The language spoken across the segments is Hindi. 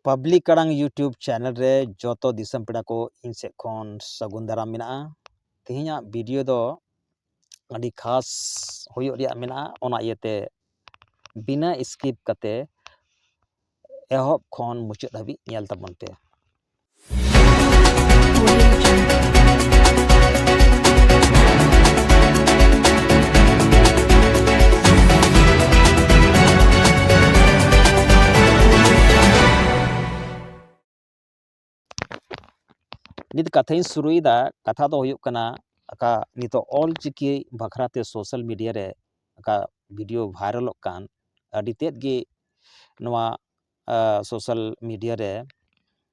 पब्लिक कड़ांग यूट्यूब चैनल रे जोतो दिसम पेड़ा को इन से खन सगुन दाराम मेना तेहिया वीडियो दो अड़ी खास होयो रिया मेना ओना इयते बिना स्किप कते एहब खन मुचाद धाबी नेल ताबन पे। नित कथा शुरुईदा कथा दो होयो कना अका नितो ऑल चिकी बखराते सोशल मीडिया रे अका वीडियो वायरल कान अड़ी तेद गे नवा सोशल मीडिया रे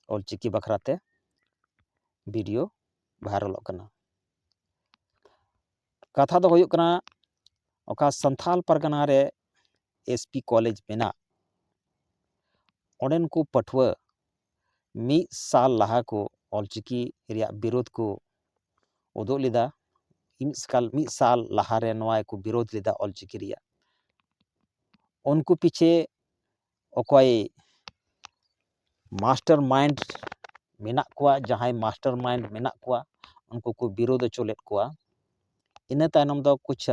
ऑल चिकी बखराते वीडियो वायरल काना। कथा दो होयो कना अका संथाल परगना रे एसपी कॉलेज मेना ओडेन को पठुआ मी साल लाहा को ऑलचिकी रिया विरोध को उदो लेदा मी साल लाहा रे नवा को विरोध लेदा ऑलचिकी रिया उनको पीछे अकोय मास्टर माइंड मेना कुआ जहां मास्टर माइंड मेना कुआ उनको को विरोध चलेत कुआ इन तायनम दो कुछ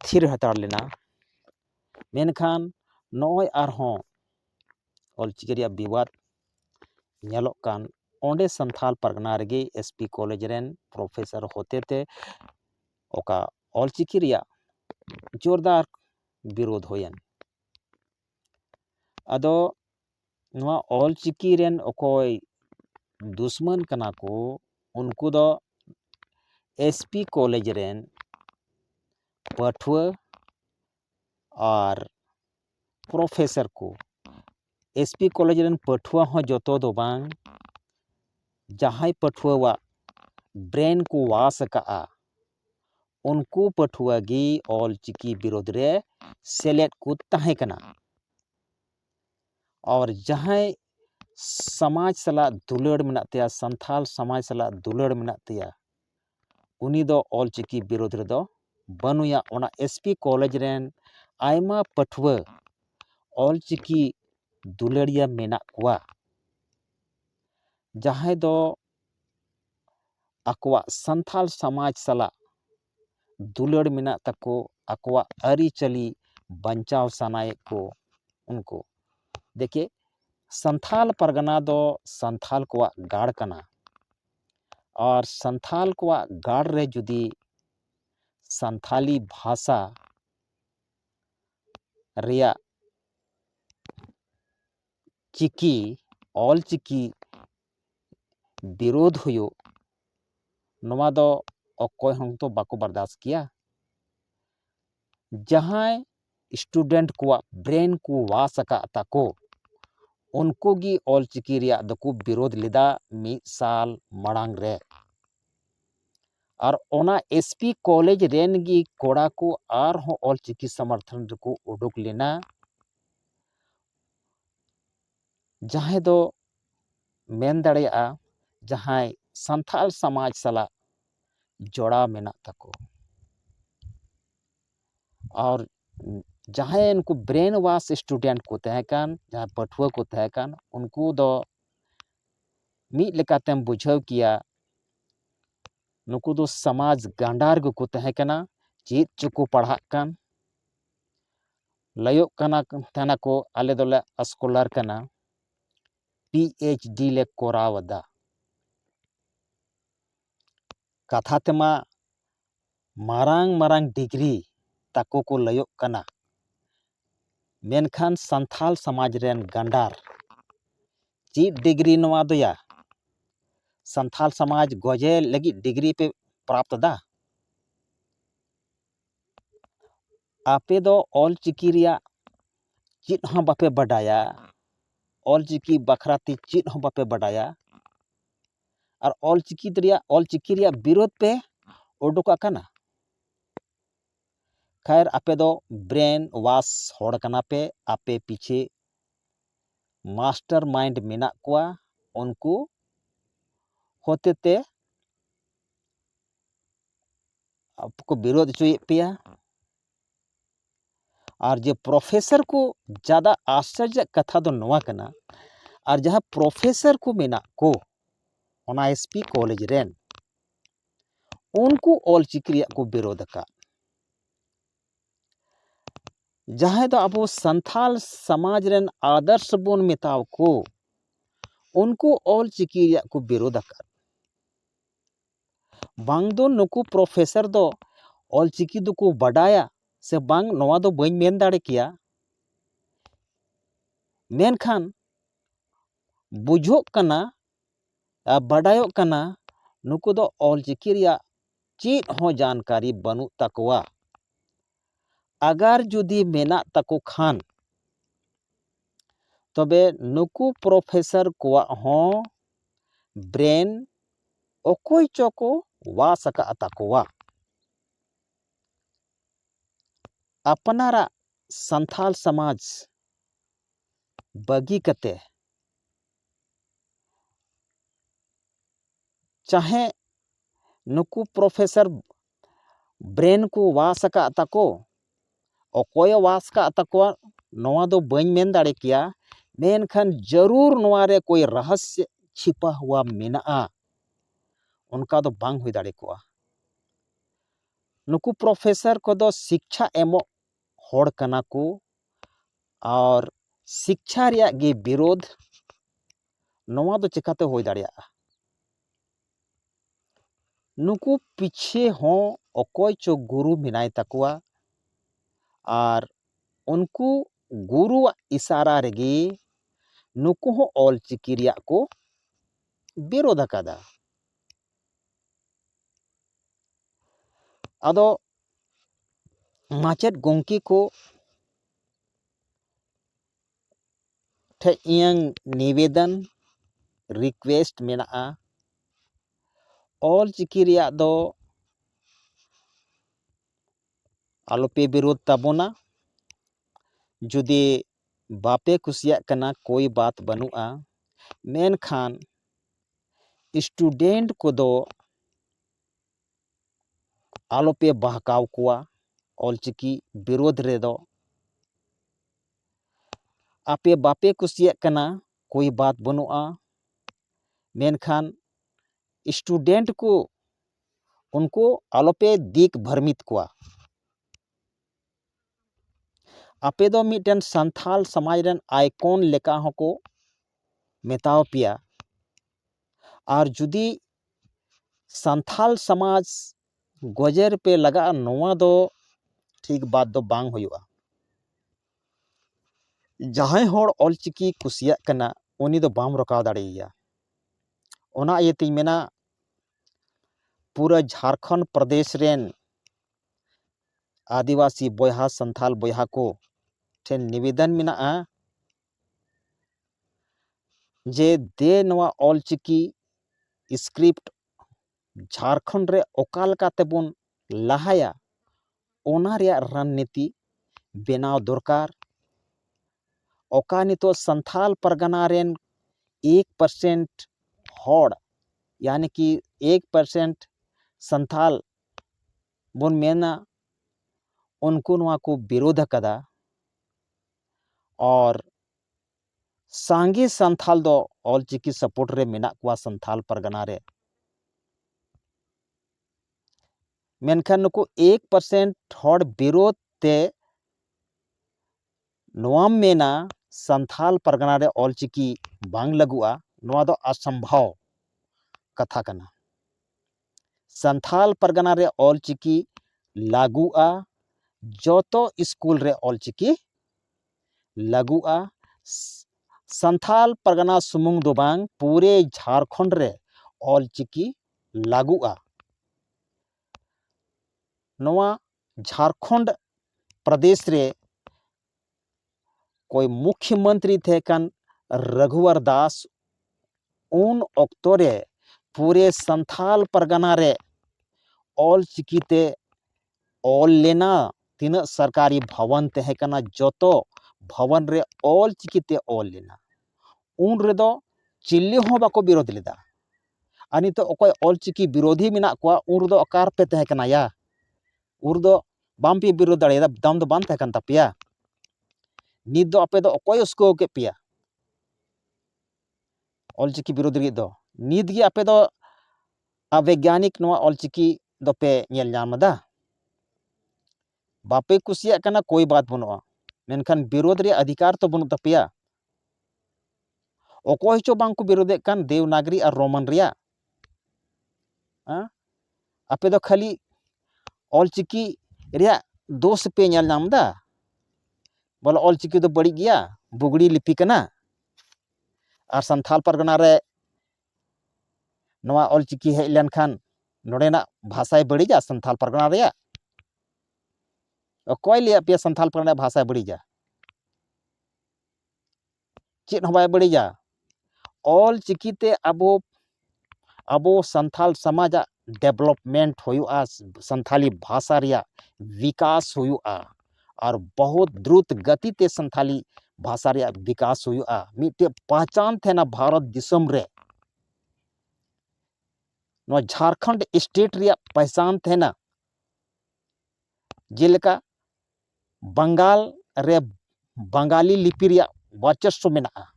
थिर हतार लेना मेनखान नॉय आरहों ऑलचिकी रिया विवाद नेलोक कान ओंडे संथाल परगना रेगे एसपी कॉलेज रेन प्रोफेसर होते थे ओका ऑलचिकी रिया जोरदार विरोध होयन अदो नवा ऑलचिकी रेन ओकोय दुश्मन कना को उनको दो एसपी कॉलेज रेन पठुआ और प्रोफेसर को एसपी कॉलेज रेन पठुआ हो जोतो दो बांग जहां पठुआ ब्रेन को वास का उनको पठुआ गी ऑलचिकी विरोध रे सेलेट को तहे कना और जहां समाज सला दुलड़ मेना तया संथाल समाज सला दुलड़ मेना तया उनी दो ऑलचिकी विरोध रे दो बनुया ओना एसपी कॉलेज रेन आयमा पठुआ ऑलचिकी दुलड़िया मेना कुआ जहां दो अकवा संथाल समाज सला दुलड़ मेना तको अकवा अरी चली बंचाव सनाए को उनको देखिए संथाल परगना दो संथाल को गाड़ कना और संथाल को गाड़ रे जुदी संथाली भाषा रिया चिकी ऑल चिकी विरोध हुयो नवा दो अकोय हम तो बाको बर्दाश्त किया जहां स्टूडेंट को ब्रेन को वास का ताको उनको गी ऑल चिकी रिया दको विरोध लेदा मी साल मड़ांग रे और ओना एसपी कॉलेज रेन गी कोड़ा को आर हो ऑल चिकी समर्थन को उडुक लेना जहां दो मेन दड़ेया जहां संथाल समाज सला जोड़ा मेना तको और जहां उनको ब्रेन वाश स्टूडेंट को तहकान जहां पठुआ को तहकान उनको दो मी लेकातेम बुझाव किया नुकु दो समाज गांडार को तहकाना चेत चुको पढ़ा कान लयो कना तना को आले दोले स्कॉलर कना पीएचडी ले कोरावदा कथा तेमा मारांग मारांग डिग्री ताको को लयो कना मेनखान संथाल समाज रेन गांडार चीट डिग्री नवा दोया संथाल समाज गोजे लगी डिग्री पे प्राप्त दा आपे दो ऑल चिकी रिया चीट हाँ बापे बडाया ऑल चिकी बखराती चीट हाँ बापे बडाया और ऑल चिकी रिया विरोध पे उडुका कना खैर आपे दो ब्रेन वाश होड़ कना पे आपे पीछे मास्टर माइंड मेना कुआ उनको होते ते आपको विरोध चुए पिया और जे प्रोफेसर को ज़्यादा आश्चर्य कथा दो नवा कना और जहाँ प्रोफेसर को मेना को ओना एसपी कॉलेज रेन उनको ऑलचिकी रिया को विरोध का जहाँ तो अब संथाल समाज रेन आदर्श बोन मेताव को उनको ऑलचिकी रिया को विरोध का बांग दो नुकु प्रोफेसर दो ऑलचिकी दो को बडाया से बांग नवा दो बइन मेन दाड़े किया मेनखान बुझो कना बडायो कना नुकु दो ऑलचिकी रिया चीज हो जानकारी बनू तकवा अगर जुदी मेना तको खान तबे नुकु प्रोफेसर को हो ब्रेन ओकोई चोको वासका तकवा अपनारा संथाल समाज बगी कते चाहे नुकु प्रोफेसर ब्रेन को वासका तको ओकोय वासका तको नवा दो बइन मेन दाड़े किया मेनखान जरूर नवारे कोई रहस्य छिपा हुआ मेना उनका दो बांग हुई दाड़े को नुकु प्रोफेसर को दो शिक्षा एमो होड़ कना को और शिक्षा रिया गे विरोध नवा दो चिकाते होई दाड़िया नुकु पीछे हो ओकोय चो गुरु मिनाय तकवा और उनको गुरु इशारा रेगी नुकु हो ऑलचिकी रिया को विरोध कदा अदो माचेद गोंकी को ठे इयंग निवेदन रिक्वेस्ट मेना ऑलचिकी रिया दो आलोपे विरोध तबोना जुदी बापे कुसिया कना कोई बात बनुआ मेनखान स्टूडेंट को दो आलोपे बहकाव कुआ ऑलचिकी विरोध रे दो आपे बापे कुसिया कना कोई बात बनुआ मेनखान स्टूडेंट को उनको आलोपे दिक भरमित कुआ आपे दो मिटन संथाल समाज रेन आइकॉन लेका होको मेताव पिया और जुदी संथाल समाज गोजेर पे लगा नवा दो ठीक बात दो बांग हुआ जहां होड़ ऑलचिकी कुसिया कना उनी दो बाम रोकाव दाड़ेया ओना इयती मेना पूरा झारखंड प्रदेश रेन आदिवासी बोयहा संथाल बोयहा को ठेन निवेदन मेना जे दे नवा ऑलचिकी स्क्रिप्ट झारखंड रे ओका लकाते बोन लहाया ओना रिया रणनीति बेनाव दरकार ओका नितो संथाल परगना रेन 1% होड़ यानी कि 1% संथाल बोन मेना उनको नवा को विरोध कदा और सांगे संथाल दो ऑलचिकी सपोर्ट रे मेना कुआ संथाल परगना रे मेनखान नुको 1% होड़ विरोध ते नोआम मेना संथाल परगना रे ऑलचिकी बांग लगुआ नोआ दो असंभव कथा कना संथाल परगना रे ऑलचिकी लागुआ जोतो स्कूल रे ऑलचिकी लागुआ संथाल परगना सुमुंग दो बांग पूरे झारखंड रे ऑलचिकी लागुआ नोआ झारखंड प्रदेश रे कोई मुख्यमंत्री थे कन रघुवर दास उन अक्तोरे पूरे संथाल परगना रे ऑलचिकी ते ऑल लेना तीन सरकारी भवन ते कना जोतो भवन रे ऑलचिकी ते ऑल लेना उन रे दो चिल्ली हो बाको विरोध लेदा अनि तो ओकोय ऑलचिकी विरोधी मेना कुआ उन दो अकार पे ते कना या उर दो बाम पे विरोध दाड़ेदा दम दो बान ते कन तपिया नीत दो आपे दो अकोय उसको के पिया ऑलचिकी विरोध लगी दो नीत गी आपे दो अवैज्ञानिक नोआ ऑलचिकी दो पे नेल नामदा बापे कुसिया कना कोई बात बनुआ मेनखान विरोध रे अधिकार तो बनु तपिया अकोय चो बांग को विरोधे कान देवनागरी और रोमन रिया आपे दो खाली ऑलचिकी रिया दोष पे नेल नामदा बोला ऑलचिकी दो बड़ी गया बुगड़ी लिपि कना और संथाल परगना रे नोआ ऑलचिकी हेज लेनखान नोडेना भाषाय बड़ीजा संथाल परगना रिया अकोय लिया पे संथाल परगना भाषा बड़ीजा चेत हबाय बड़ीजा ऑलचिकीते अबो अबो संथाल समाज डेवलपमेंट हुआ संथाली भाषा रिया विकास हुआ और बहुत द्रुत गति ते संथाली भाषा रिया विकास हुआ मिटे पहचान थे ना भारत दिसम रे नो झारखंड स्टेट रिया पहचान थे ना जेलेका बंगाल रे बंगाली लिपि रिया वर्चस्व मेना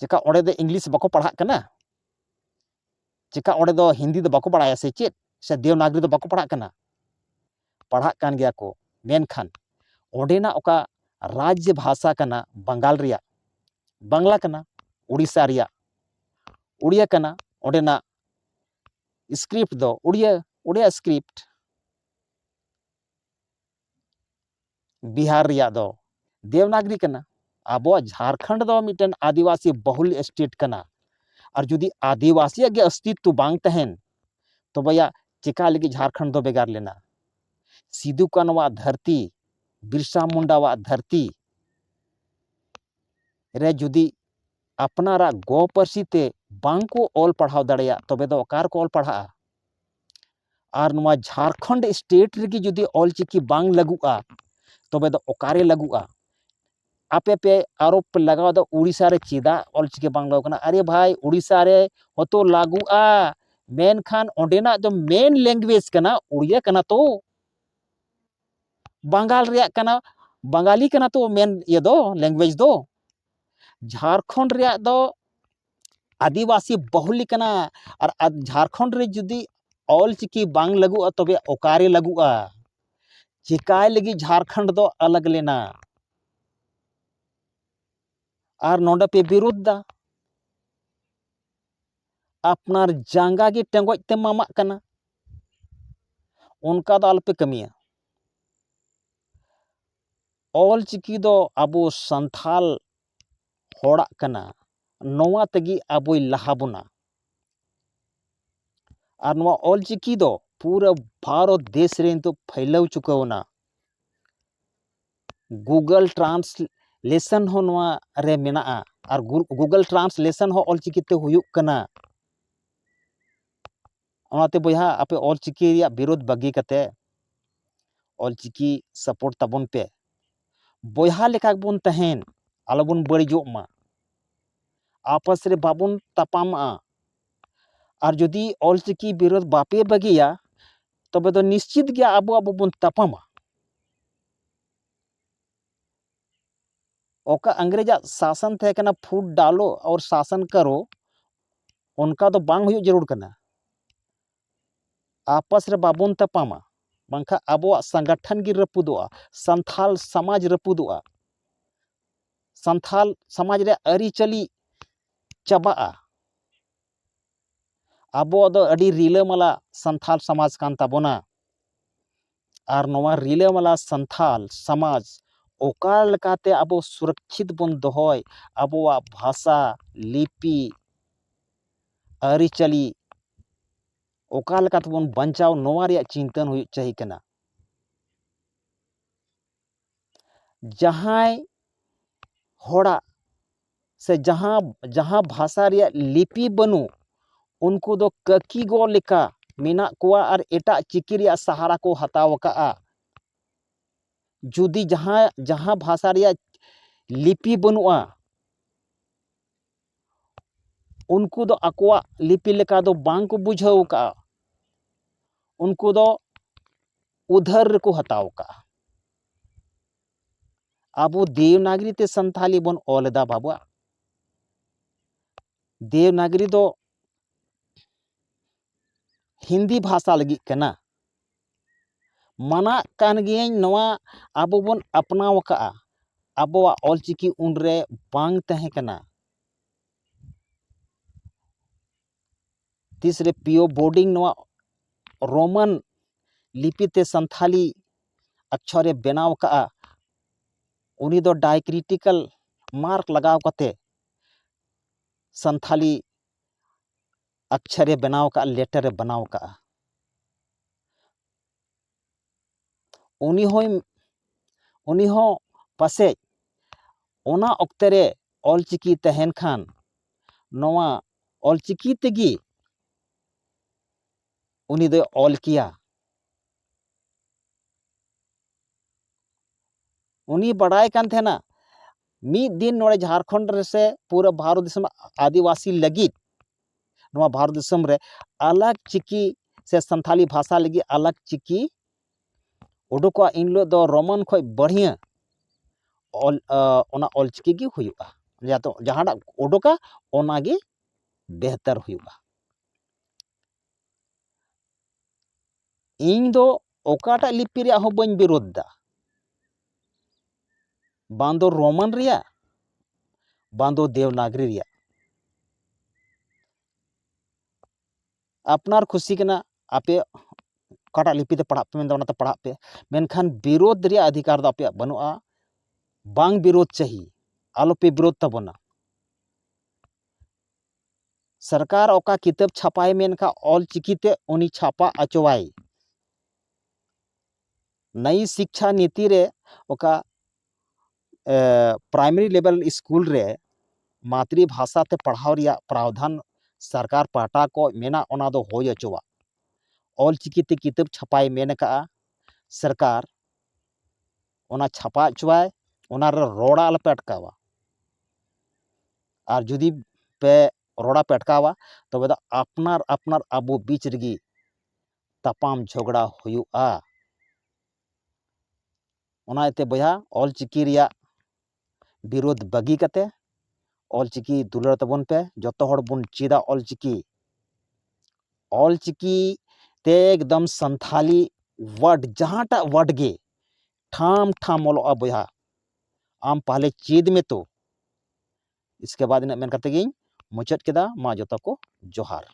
चिका ओडे दो इंग्लिश बाको पढ़ा कना चिका ओडे दो हिंदी दो बाको पढ़ाया से चेत से देवनागरी दो बाको पढ़ा कान गया को मेनखान ओडेना ओका राज्य भाषा कना बंगाल रिया बांग्ला कना उड़ीसा रिया उड़िया कना ओडेना स्क्रिप्ट दो उड़िया स्क्रिप्ट बिहार रिया दो देवनागरी कना अब झारखंड दो मिटन आदिवासी बहुल स्टेट कना और जुदी आदिवासी के अस्तित्व बांग तहन तो भैया चिका लगी झारखंड दो बेगार लेना सिदु कानवा धरती बिरसा मुंडा धरती रे जुदी अपनारा गो परसीते बांग को ऑल पढ़ाव दड़िया तबे दो ओकार को ऑल पढ़ा और नुआ झारखंड स्टेट रे जुदी ऑलचिकी बांग लगुआ तबे दो ओकारे लगुआ आपे पे आरोप लगाव दो उड़ीसा रे चेदा ऑलचिकी बांग लगो कना अरे भाई उड़ीसा रे होतो लागुआ मेन खान ओडेना जो मेन लैंग्वेज कना उड़िया कना तो बंगाल रिया कना बंगाली कना तो मेन ये दो लैंग्वेज दो झारखंड रिया दो आदिवासी बहुल कना और झारखंड रे जुदी ऑलचिकी बांग लगुआ तबे ओकारे लगुआ चिकाय लगी झारखंड दो अलग लेना और नोडा पे विरोध दा अपनार जांगा के टेंगोज ते मामा कना उनका दो अल्पे कमिया ऑलचिकी दो अबो संथाल होड़ा कना नोवा तगी अबोय लहाबुना और नोवा ऑलचिकी दो पूरा भारत देश रे तो फैलाव चुकावना गूगल ट्रांसलेशन हो नोवा रे मेना और गूगल ट्रांसलेशन हो ऑलचिकी ते हुयुक कना ओनाते बया आपे ऑलचिकी रिया विरोध बगी कते ऑलचिकी सपोर्ट तबन पे बया लेका बन तहन आलोबन बड़िजोग मा आपस रे बाबुन तपामा और जदि ऑलचिकी विरोध बापे बगिया तबे तो निश्चित गया अब बन तपामा ओका अंग्रेजा शासन थे कना फूट डालो और शासन करो उनका तो बांग हुई जरूर कना आपस रे बाबुन तपामा बांखा अब संगठन की रपुदोआ संथाल समाज रपुदोआ संथाल समाज रे अरिचली चबा अब दो अडी रिलामाला संथाल समाज कान ताबोना और नोवा रिलामाला संथाल समाज ओका लेकाते अब सुरक्षित बन दोहय अबोआ भाषा लिपि अरिचली ओका लेकाते बन बंचाव नोवा रे चिंतन हुई चाहिए कना जहां होड़ा से जहां जहां भाषा रे लिपि बनु उनको दो ककी गो लेका मेना कोआ और एटा चिकी रे सहारा को हताव का जुदी जहां जहां भाषा रे लिपि बनुआ उनको दो अकोआ लिपि लेका दो बांग को बुझाव का उनको दो उधर को हताव का आबो देवनागरी ते संथाली बन ओलदा बाबा देवनागरी दो हिंदी भाषा लगी कना मना कान गियन नवा आबो बन अपनाव का आबोवा ऑलचिकी उनरे बांग तहे कना तीसरे पीओ बोर्डिंग नवा रोमन लिपि ते संथाली अक्षरे बनाव का उनी दो डायक्रिटिकल मार्क लगाव कते संथाली अक्षरे बनाव का लेटर बनाव का उनी हो पासे ओना ऑक्ते रे ऑलचिकी तहन खान नवा ऑलचिकी तेगी उनी दो ऑल किया उनी बड़ाई कान थे ना मी दिन नोड़े झारखंड रे से पूरा भारत देश में आदिवासी लगी नवा भारत देश रे अलग चिकी से संथाली भाषा लगी अलग चिकी उडुका इन लो दो रोमन खोय बढ़िया ओना ऑलचिकी गी हुयुआ या तो जहां उडुका ओना गी बेहतर हुयुआ इन दो ओकाटा लिपि रे हो बन विरोध दा बांदो रोमन रिया बांदो देवनागरी रिया अपनार खुशी कना आपे काटा लिपि ते पढ़ा पे मेन ते पढ़ा पे मेनखान विरोध रिया अधिकार दो आपे बनुआ बांग विरोध चाहिए आलो पे विरोध तबना सरकार ओका किताब छापाए मेनका ऑल चिकीते उनी छापा अचवाई नई शिक्षा नीति रे ओका प्राइमरी लेवल स्कूल रे मातृभाषा ते पढ़ाव रिया प्रावधान सरकार पाटा को मेना ओना दो होय अचवा ऑल चिकीते किताब छापाए मेन का सरकार ओना छापा अचवाय ओना रे रोड़ा अल पेटकावा और जुदी पे रोड़ा पेटकावा तबे तो अपनार अपनार आबो बीच रगी तापाम झगड़ा हुयुआ ओना एते बया ऑल चिकी रिया विरोध बगी कते ऑल चिकी दुलर तबन पे जतो हड़ बुन चीदा ऑल चिकी ते एकदम संथाली वर्ड जहांटा वर्ड गे ठाम ठाम ओलोआ बया आम पहले चीद में तो इसके बाद इन मेन करते गिन मुचाद केदा मा जतो को जोहार।